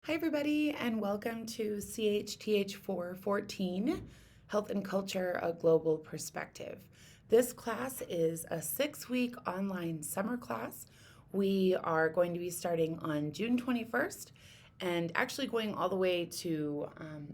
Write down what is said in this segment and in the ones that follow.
Hi, everybody, and welcome to CHTH414, Health and Culture, a Global Perspective. This class is a 6-week online summer class. We are going to be starting on June 21st and actually going all the way to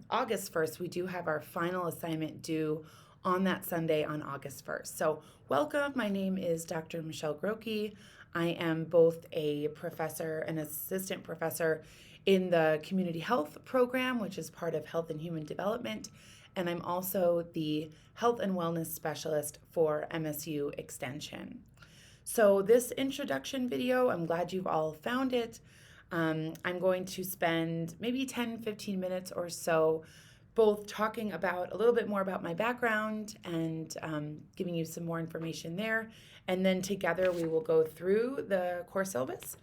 August 1st. We do have our final assignment due on that Sunday on August 1st. So welcome. My name is Dr. Michelle Grocke. I am both a professor, an assistant professor in the community health program, which is part of Health and Human Development, and I'm also the health and wellness specialist for MSU Extension. So this introduction video, I'm glad you've all found it. I'm going to spend maybe 10-15 minutes or so both talking about a little bit more about my background and giving you some more information there. And then together we will go through the course syllabus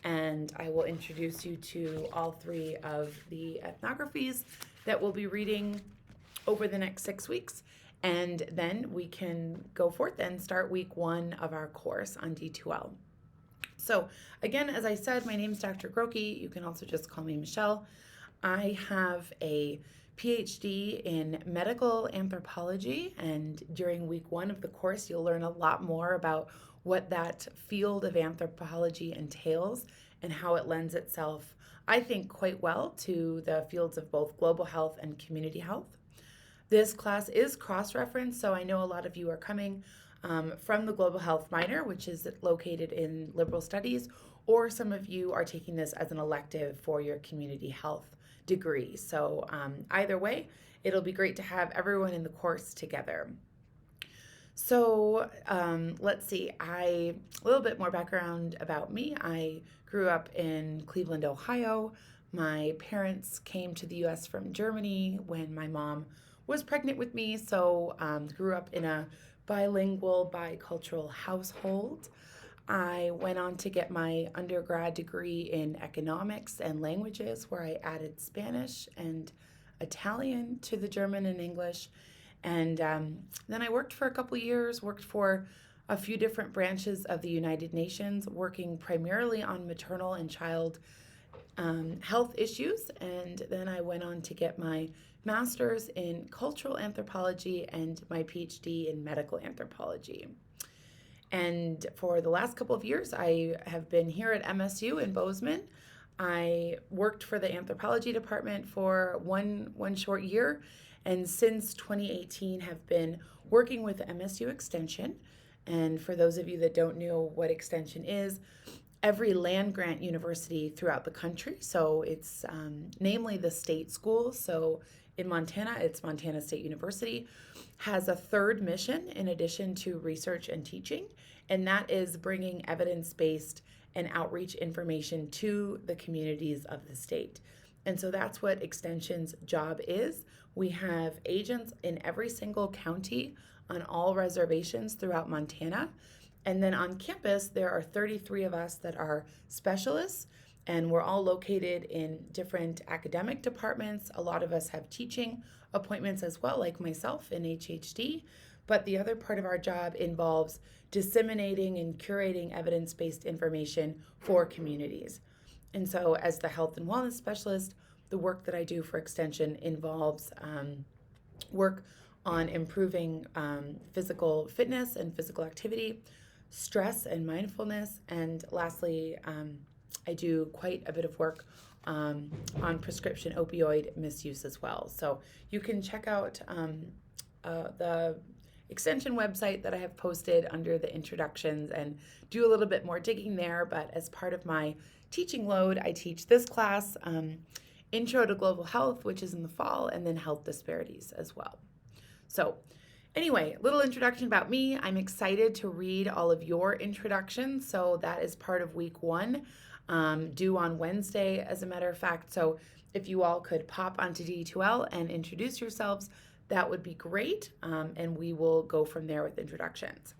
and I will introduce you to all three of the ethnographies that we'll be reading over the next 6 weeks. And then we can go forth and start week 1 of our course on D2L. So again, as I said, my name is Dr. Grocke. You can also just call me Michelle. I have a PhD in medical anthropology, and during week 1 of the course, you'll learn a lot more about what that field of anthropology entails and how it lends itself, I think, quite well to the fields of both global health and community health. This class is cross-referenced, so I know a lot of you are coming from the global health minor, which is located in liberal studies, or some of you are taking this as an elective for your community health degree. So either way, it'll be great to have everyone in the course together. So let's see, a little bit more background about me. I grew up in Cleveland, Ohio. My parents came to the U.S. from Germany when my mom was pregnant with me, so grew up in a bilingual, bicultural household. I went on to get my undergrad degree in economics and languages, where I added Spanish and Italian to the German and English. And then I worked for a couple years, worked for a few different branches of the United Nations, working primarily on maternal and child health issues. And then I went on to get my master's in cultural anthropology and my PhD in medical anthropology. And for the last couple of years, I have been here at MSU in Bozeman. I worked for the anthropology department for one short year, and since 2018 have been working with MSU Extension. And for those of you that don't know what Extension is, every land-grant university throughout the country, so it's namely the state schools, so in Montana, it's Montana State University, has a third mission in addition to research and teaching, and that is bringing evidence-based and outreach information to the communities of the state. And so that's what Extension's job is. We have agents in every single county on all reservations throughout Montana. And then on campus, there are 33 of us that are specialists, and we're all located in different academic departments. A lot of us have teaching appointments as well, like myself in HHD. But the other part of our job involves disseminating and curating evidence-based information for communities. And so as the health and wellness specialist, the work that I do for Extension involves work on improving physical fitness and physical activity, stress and mindfulness, and lastly, I do quite a bit of work on prescription opioid misuse as well. So you can check out the Extension website that I have posted under the introductions and do a little bit more digging there. But as part of my teaching load, I teach this class, Intro to Global Health, which is in the fall, and then Health Disparities as well. So anyway, little introduction about me. I'm excited to read all of your introductions. So that is part of week 1, due on Wednesday, as a matter of fact. So if you all could pop onto D2L and introduce yourselves, that would be great. And we will go from there with introductions.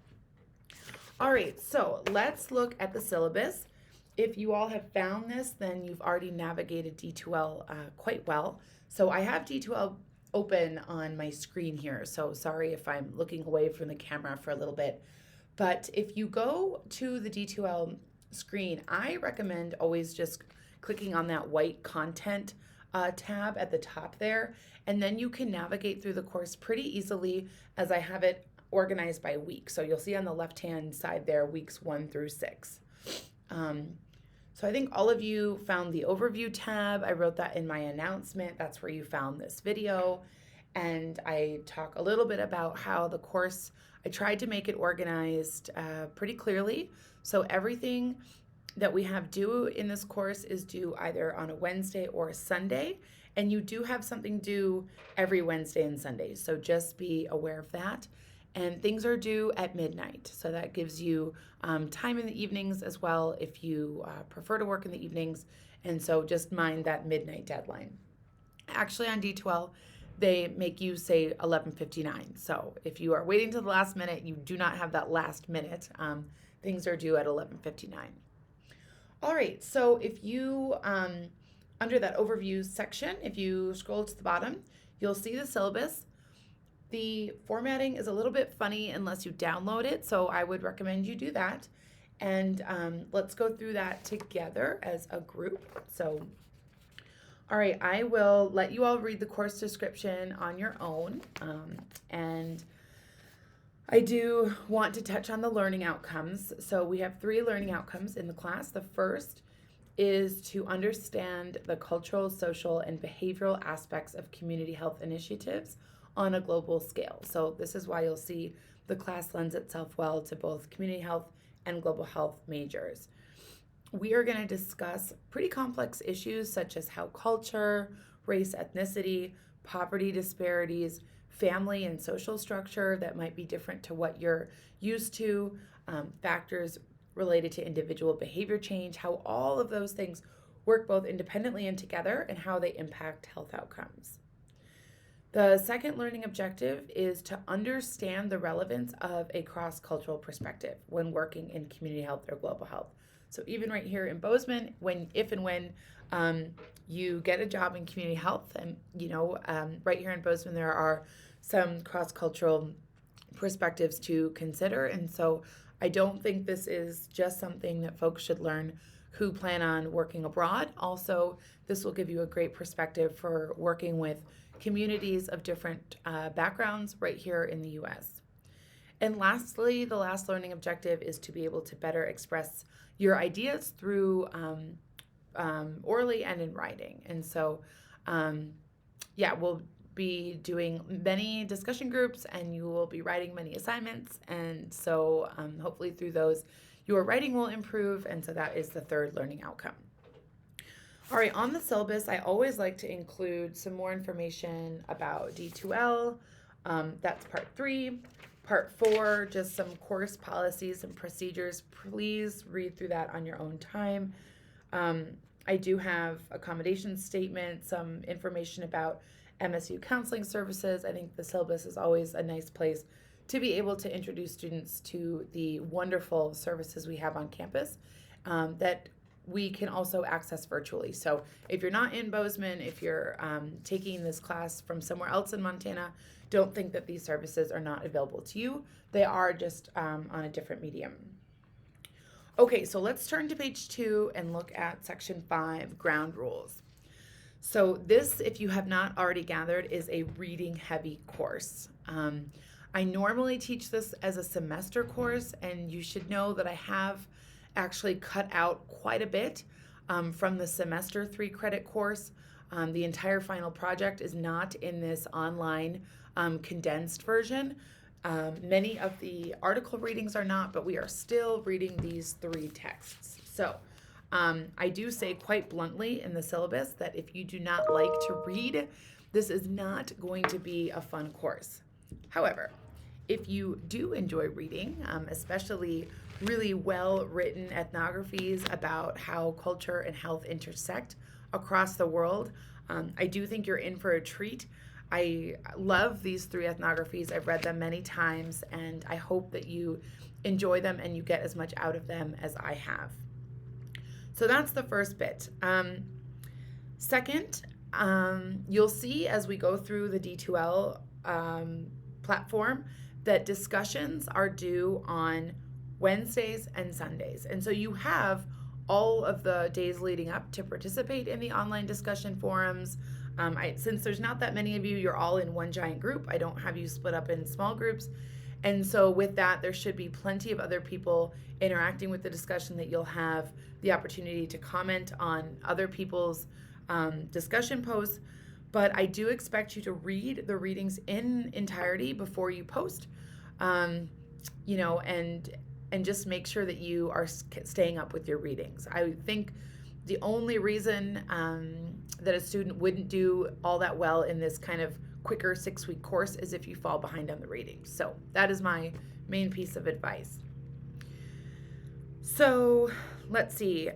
All right, so let's look at the syllabus. If you all have found this, then you've already navigated D2L quite well. So I have D2L open on my screen here, so sorry if I'm looking away from the camera for a little bit. But if you go to the D2L screen, I recommend always just clicking on that white content tab at the top there, and then you can navigate through the course pretty easily as I have it organized by week. So you'll see on the left-hand side there, weeks 1 through 6. So I think all of you found the overview tab. I wrote that in my announcement. That's where you found this video. And I talk a little bit about how the course, I tried to make it organized pretty clearly. So everything that we have due in this course is due either on a Wednesday or a Sunday. And you do have something due every Wednesday and Sunday. So just be aware of that. And things are due at midnight. So that gives you time in the evenings as well if you prefer to work in the evenings. And so just mind that midnight deadline. Actually on D2L, they make you say 11:59. So if you are waiting to the last minute, you do not have that last minute. Things are due at 11:59. All right, so if you, under that overview section, if you scroll to the bottom, you'll see the syllabus. The formatting is a little bit funny unless you download it, so I would recommend you do that. And let's go through that together as a group. So, all right, I will let you all read the course description on your own. And I do want to touch on the learning outcomes. So we have 3 learning outcomes in the class. The first is to understand the cultural, social, and behavioral aspects of community health initiatives on a global scale. So this is why you'll see the class lends itself well to both community health and global health majors. We are going to discuss pretty complex issues such as how culture, race, ethnicity, poverty disparities, family and social structure that might be different to what you're used to, factors related to individual behavior change, how all of those things work both independently and together, and how they impact health outcomes. The second learning objective is to understand the relevance of a cross-cultural perspective when working in community health or global health. So even right here in Bozeman, if and when you get a job in community health, and right here in Bozeman there are some cross-cultural perspectives to consider, and so I don't think this is just something that folks should learn who plan on working abroad. Also, this will give you a great perspective for working with communities of different backgrounds right here in the U.S. And lastly, the last learning objective is to be able to better express your ideas through orally and in writing. And so, we'll be doing many discussion groups and you will be writing many assignments. And so hopefully through those, your writing will improve. And so that is the third learning outcome. All right, on the syllabus, I always like to include some more information about D2L. That's part 3. Part 4, just some course policies and procedures. Please read through that on your own time. I do have accommodation statement, some information about MSU counseling services. I think the syllabus is always a nice place to be able to introduce students to the wonderful services we have on campus that we can also access virtually. So if you're not in Bozeman, if you're taking this class from somewhere else in Montana, don't think that these services are not available to you. They are just on a different medium. Okay, so let's turn to page 2 and look at section 5, ground rules. So this, if you have not already gathered, is a reading heavy course. I normally teach this as a semester course, and you should know that I have actually cut out quite a bit from the semester 3 credit course. The entire final project is not in this online condensed version. Many of the article readings are not, but we are still reading these 3 texts. So I do say quite bluntly in the syllabus that if you do not like to read, this is not going to be a fun course. However, if you do enjoy reading, especially really well-written ethnographies about how culture and health intersect across the world, I do think you're in for a treat. I love these 3 ethnographies. I've read them many times, and I hope that you enjoy them and you get as much out of them as I have. So that's the first bit. Second, you'll see as we go through the D2L platform that discussions are due on Wednesdays and Sundays. And so you have all of the days leading up to participate in the online discussion forums. Since there's not that many of you, you're all in one giant group. I don't have you split up in small groups. And so with that, there should be plenty of other people interacting with the discussion that you'll have the opportunity to comment on other people's discussion posts. But I do expect you to read the readings in entirety before you post, and just make sure that you are staying up with your readings. I think the only reason that a student wouldn't do all that well in this kind of quicker 6-week course is if you fall behind on the readings. So that is my main piece of advice. So let's see.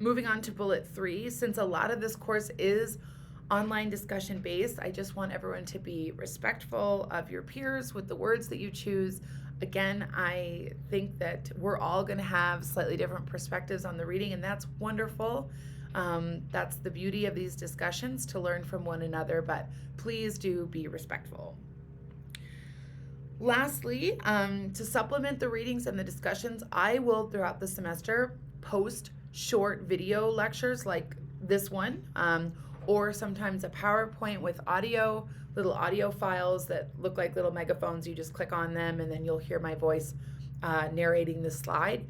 Moving on to bullet 3, since a lot of this course is online discussion based, I just want everyone to be respectful of your peers with the words that you choose. Again, I think that we're all going to have slightly different perspectives on the reading, and that's wonderful. That's the beauty of these discussions, to learn from one another, but please do be respectful. Lastly, to supplement the readings and the discussions, I will throughout the semester post short video lectures like this one, or sometimes a PowerPoint with audio, little audio files that look like little megaphones. You just click on them and then you'll hear my voice narrating the slide.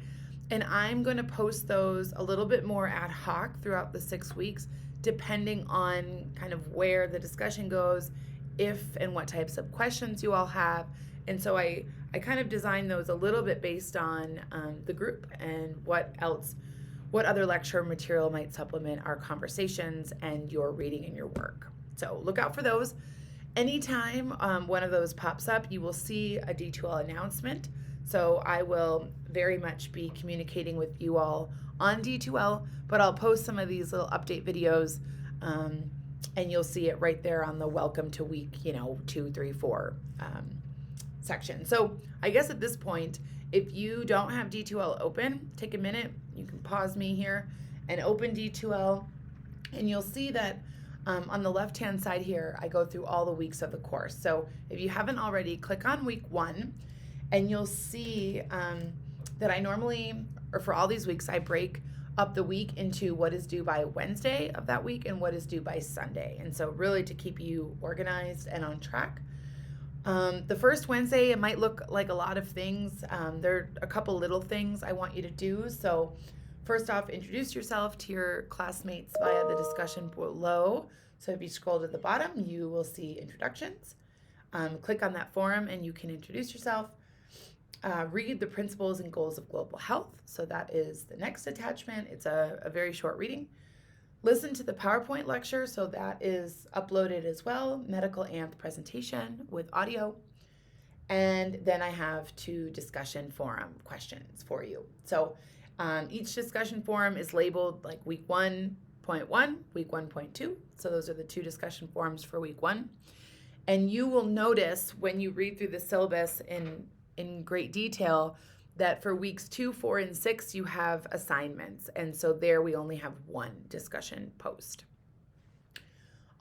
And I'm going to post those a little bit more ad hoc throughout the 6 weeks, depending on kind of where the discussion goes, if and what types of questions you all have. And so I kind of designed those a little bit based on the group and what other lecture material might supplement our conversations and your reading and your work. So look out for those. Anytime one of those pops up, you will see a D2L announcement. So I will very much be communicating with you all on D2L, but I'll post some of these little update videos, and you'll see it right there on the welcome to week 2, 3, 4 section. So I guess at this point, if you don't have D2L open, take a minute. You can pause me here and open D2L, and you'll see that on the left-hand side here, I go through all the weeks of the course. So if you haven't already, click on week 1, and you'll see that I normally, or for all these weeks, I break up the week into what is due by Wednesday of that week and what is due by Sunday. And so really to keep you organized and on track. The first Wednesday, it might look like a lot of things. There are a couple little things I want you to do. So first off, introduce yourself to your classmates via the discussion below. So if you scroll to the bottom, you will see introductions. Click on that forum and you can introduce yourself. Read the principles and goals of global health. So that is the next attachment. It's a very short reading. Listen to the PowerPoint lecture, so that is uploaded as well, medical and presentation with audio. And then I have 2 discussion forum questions for you. So each discussion forum is labeled like week 1.1, week 1.2. So those are the 2 discussion forums for week 1. And you will notice when you read through the syllabus in great detail that for weeks 2, 4, and 6, you have assignments. And so there we only have 1 discussion post.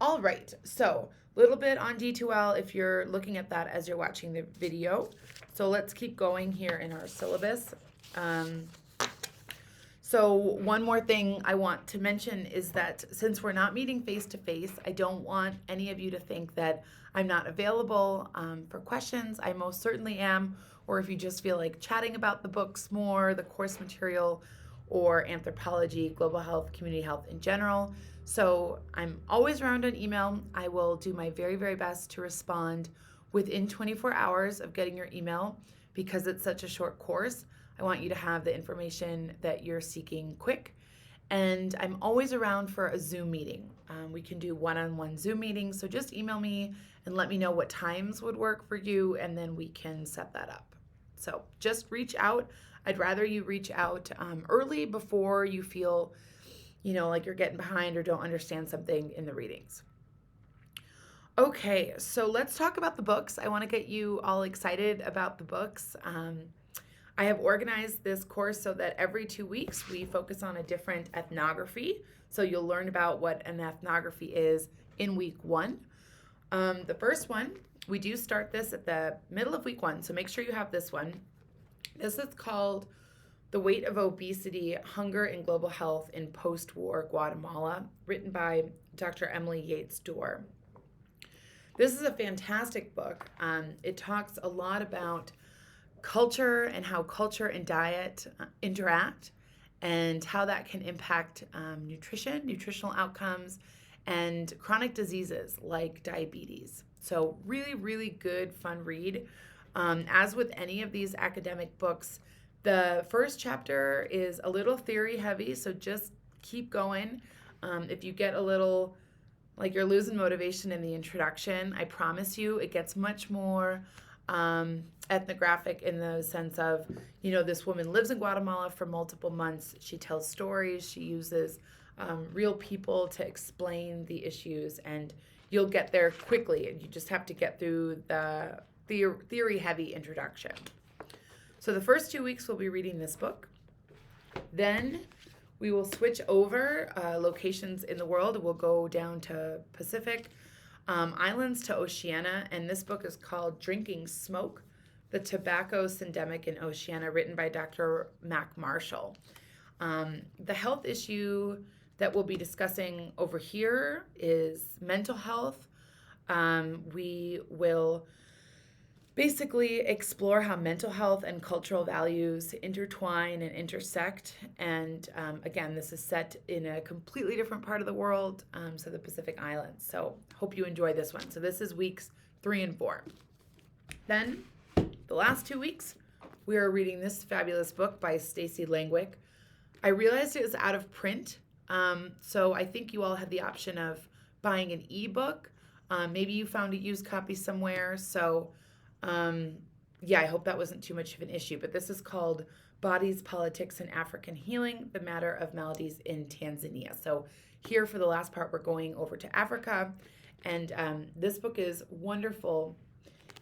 All right, so a little bit on D2L if you're looking at that as you're watching the video. So let's keep going here in our syllabus. So one more thing I want to mention is that since we're not meeting face-to-face, I don't want any of you to think that I'm not available for questions. I most certainly am. Or if you just feel like chatting about the books more, the course material, or anthropology, global health, community health in general. So I'm always around on email. I will do my very, very best to respond within 24 hours of getting your email. Because it's such a short course, I want you to have the information that you're seeking quick. And I'm always around for a Zoom meeting. We can do one-on-one Zoom meetings. So just email me and let me know what times would work for you, and then we can set that up. So just reach out. I'd rather you reach out early before you feel, like you're getting behind or don't understand something in the readings. Okay, so let's talk about the books. I want to get you all excited about the books. I have organized this course so that every 2 weeks we focus on a different ethnography. So you'll learn about what an ethnography is in week 1. The first one, we do start this at the middle of week 1, so make sure you have this one. This is called The Weight of Obesity, Hunger and Global Health in Post-War Guatemala, written by Dr. Emily Yates Dorr. This is a fantastic book. It talks a lot about culture and how culture and diet interact and how that can impact nutrition, nutritional outcomes, and chronic diseases like diabetes. So really, really good, fun read. As with any of these academic books, the first chapter is a little theory heavy, so just keep going. If you get a little like you're losing motivation in the introduction, I promise you it gets much more ethnographic in the sense of, this woman lives in Guatemala for multiple months. She tells stories. She uses real people to explain the issues, and you'll get there quickly. And you just have to get through the theory-heavy introduction. So the first 2 weeks we'll be reading this book. Then we will switch over locations in the world. We'll go down to Pacific Islands to Oceania, and this book is called Drinking Smoke, The Tobacco Syndemic in Oceania, written by Dr. Mac Marshall. The health issue that we'll be discussing over here is mental health. We will basically explore how mental health and cultural values intertwine and intersect. And again, this is set in a completely different part of the world, so the Pacific Islands. So hope you enjoy this one. So this is weeks 3 and 4. Then the last 2 weeks, we are reading this fabulous book by Stacy Langwick. I realized it was out of print, so I think you all had the option of buying an ebook. Maybe you found a used copy somewhere. So I hope that wasn't too much of an issue, but this is called Bodies, Politics, and African Healing, The Matter of Maladies in Tanzania. So here for the last part, we're going over to Africa, and this book is wonderful,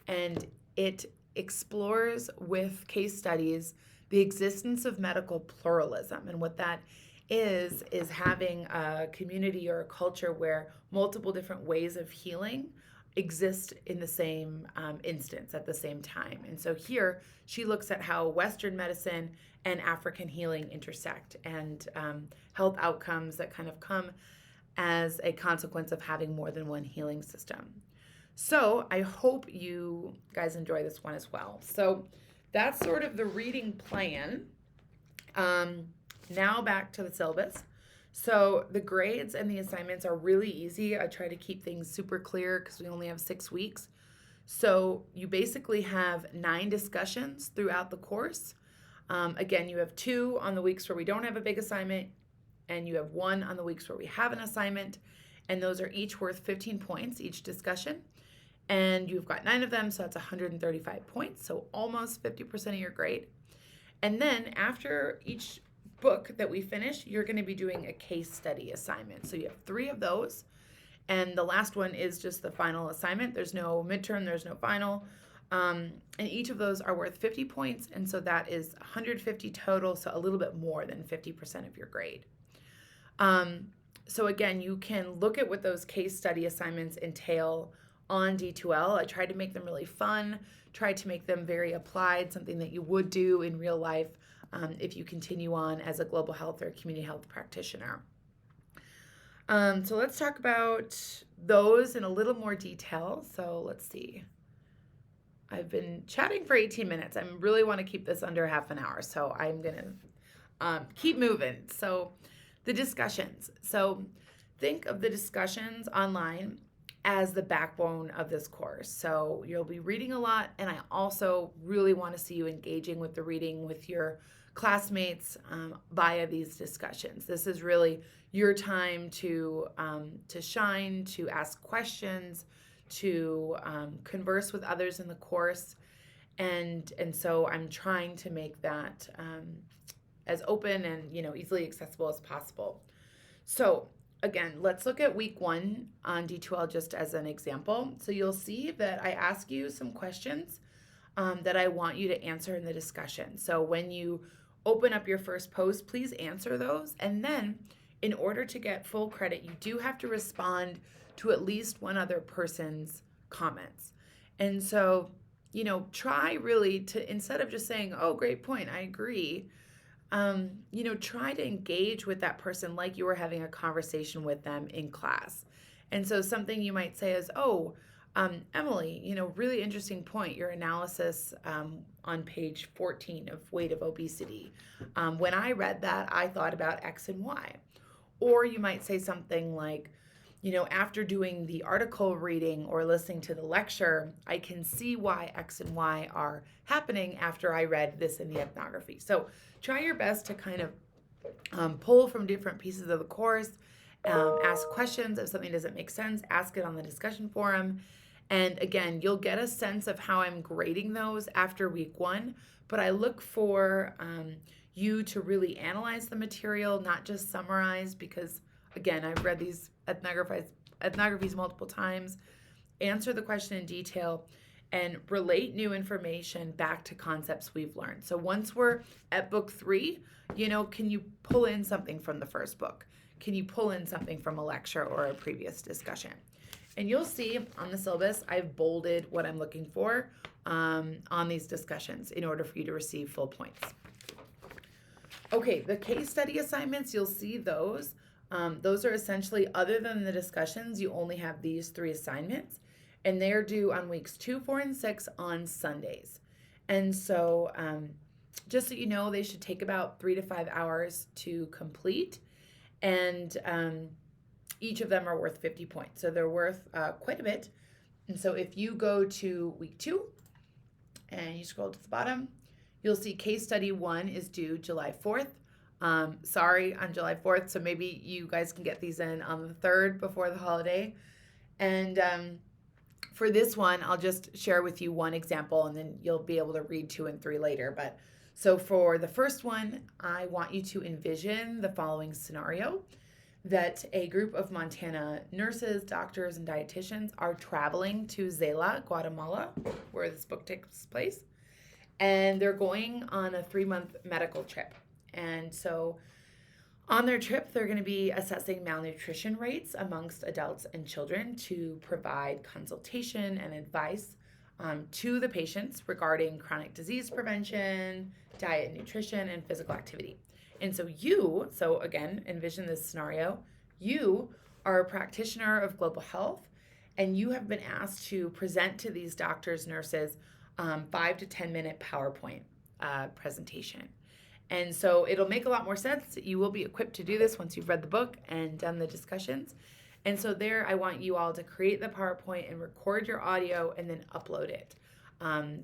and it explores with case studies the existence of medical pluralism, and what that is having a community or a culture where multiple different ways of healing exist in the same instance at the same time. And so here she looks at how Western medicine and African healing intersect, and health outcomes that kind of come as a consequence of having more than one healing system. So I hope you guys enjoy this one as well. So that's sort of the reading plan. Now back to the syllabus. So the grades and the assignments are really easy. I try to keep things super clear because we only have 6 weeks. So you basically have 9 discussions throughout the course. Again, you have 2 on the weeks where we don't have a big assignment, and you have 1 on the weeks where we have an assignment, and those are each worth 15 points, each discussion. And you've got 9 of them, so that's 135 points, so almost 50% of your grade. And then after each book that we finish, you're going to be doing a case study assignment. So you have 3 of those, and the last one is just the final assignment. There's no midterm, there's no final, and each of those are worth 50 points, and so that is 150 total, so a little bit more than 50% of your grade. So again, you can look at what those case study assignments entail on D2L. I tried to make them really fun, tried to make them very applied, something that you would do in real life if you continue on as a global health or community health practitioner. So let's talk about those in a little more detail. So let's see. I've been chatting for 18 minutes. I really want to keep this under half an hour, so I'm going to keep moving. So the discussions. So think of the discussions online as the backbone of this course. So you'll be reading a lot, and I also really want to see you engaging with the reading with your classmates via these discussions. This is really your time to shine, to ask questions, to converse with others in the course, and so I'm trying to make that as open and easily accessible as possible. So again, let's look at week 1 on D2L just as an example. So you'll see that I ask you some questions that I want you to answer in the discussion. So when you open up your first post, please answer those. And then in order to get full credit, you do have to respond to at least one other person's comments. And so, try really to, instead of just saying, oh, great point, I agree, try to engage with that person like you were having a conversation with them in class. And so something you might say is, oh, Emily, really interesting point, your analysis on page 14 of weight of obesity. When I read that, I thought about X and Y. Or you might say something like, after doing the article reading or listening to the lecture, I can see why X and Y are happening after I read this in the ethnography. So try your best to kind of pull from different pieces of the course, ask questions. If something doesn't make sense, ask it on the discussion forum. And again, you'll get a sense of how I'm grading those after week 1, but I look for you to really analyze the material, not just summarize, because again, I've read these ethnographies multiple times. Answer the question in detail and relate new information back to concepts we've learned. So once we're at book 3, can you pull in something from the first book? Can you pull in something from a lecture or a previous discussion? And you'll see on the syllabus, I've bolded what I'm looking for on these discussions in order for you to receive full points. Okay, the case study assignments, you'll see those. Those are essentially, other than the discussions, you only have these 3 assignments, and they're due on weeks 2, 4, and 6 on Sundays. And so just so you know, they should take about 3 to 5 hours to complete, and each of them are worth 50 points. So they're worth quite a bit. And so if you go to week 2 and you scroll to the bottom, you'll see case study 1 is due July 4th. Sorry, on July 4th, so maybe you guys can get these in on the 3rd before the holiday. And for this one, I'll just share with you one example, and then you'll be able to read 2 and 3 later. But so for the first one, I want you to envision the following scenario: that a group of Montana nurses, doctors, and dietitians are traveling to Zela, Guatemala, where this book takes place, and they're going on a 3-month medical trip. And so on their trip, they're going to be assessing malnutrition rates amongst adults and children to provide consultation and advice to the patients regarding chronic disease prevention, diet, nutrition, and physical activity. And so again, envision this scenario. You are a practitioner of global health, and you have been asked to present to these doctors, nurses, 5 to 10 minute PowerPoint presentation. And so it'll make a lot more sense. You will be equipped to do this once you've read the book and done the discussions. And so there, I want you all to create the PowerPoint and record your audio and then upload it.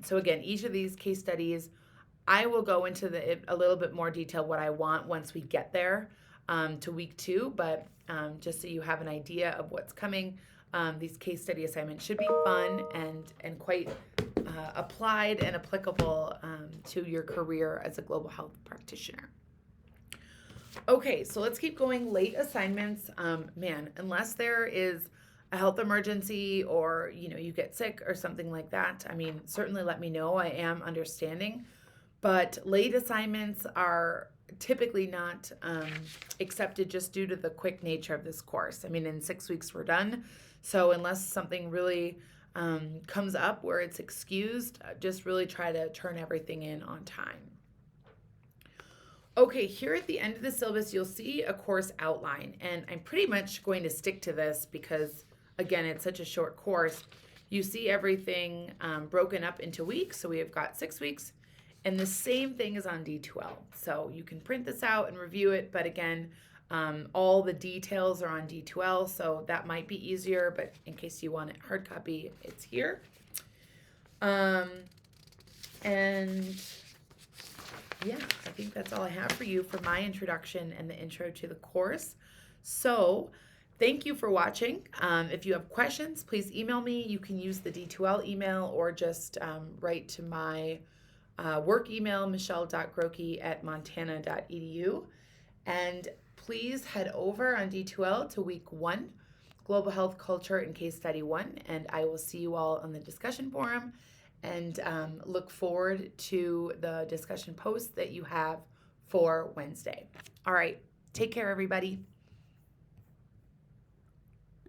So again, each of these case studies, I will go into a little bit more detail what I want once we get there to week 2, but just so you have an idea of what's coming, these case study assignments should be fun and quite applied and applicable to your career as a global health practitioner. Okay, so let's keep going. Late assignments, unless there is a health emergency or you get sick or something like that, certainly let me know. I am understanding, but late assignments are typically not accepted just due to the quick nature of this course. In 6 weeks we're done, so unless something really comes up where it's excused, just really try to turn everything in on time. Okay, here at the end of the syllabus, you'll see a course outline, and I'm pretty much going to stick to this because, again, it's such a short course. You see everything broken up into weeks, so we have got 6 weeks, and the same thing is on D2L. So you can print this out and review it, but again, all the details are on D2L, so that might be easier, but in case you want it hard copy, it's here. And yeah, I think that's all I have for you for my introduction and the intro to the course. So thank you for watching. If you have questions, please email me. You can use the D2L email or just write to my work email, michelle.grocke@montana.edu. And please head over on D2L to week 1, Global Health Culture and Case Study 1, and I will see you all on the discussion forum and look forward to the discussion posts that you have for Wednesday. All right, take care, everybody.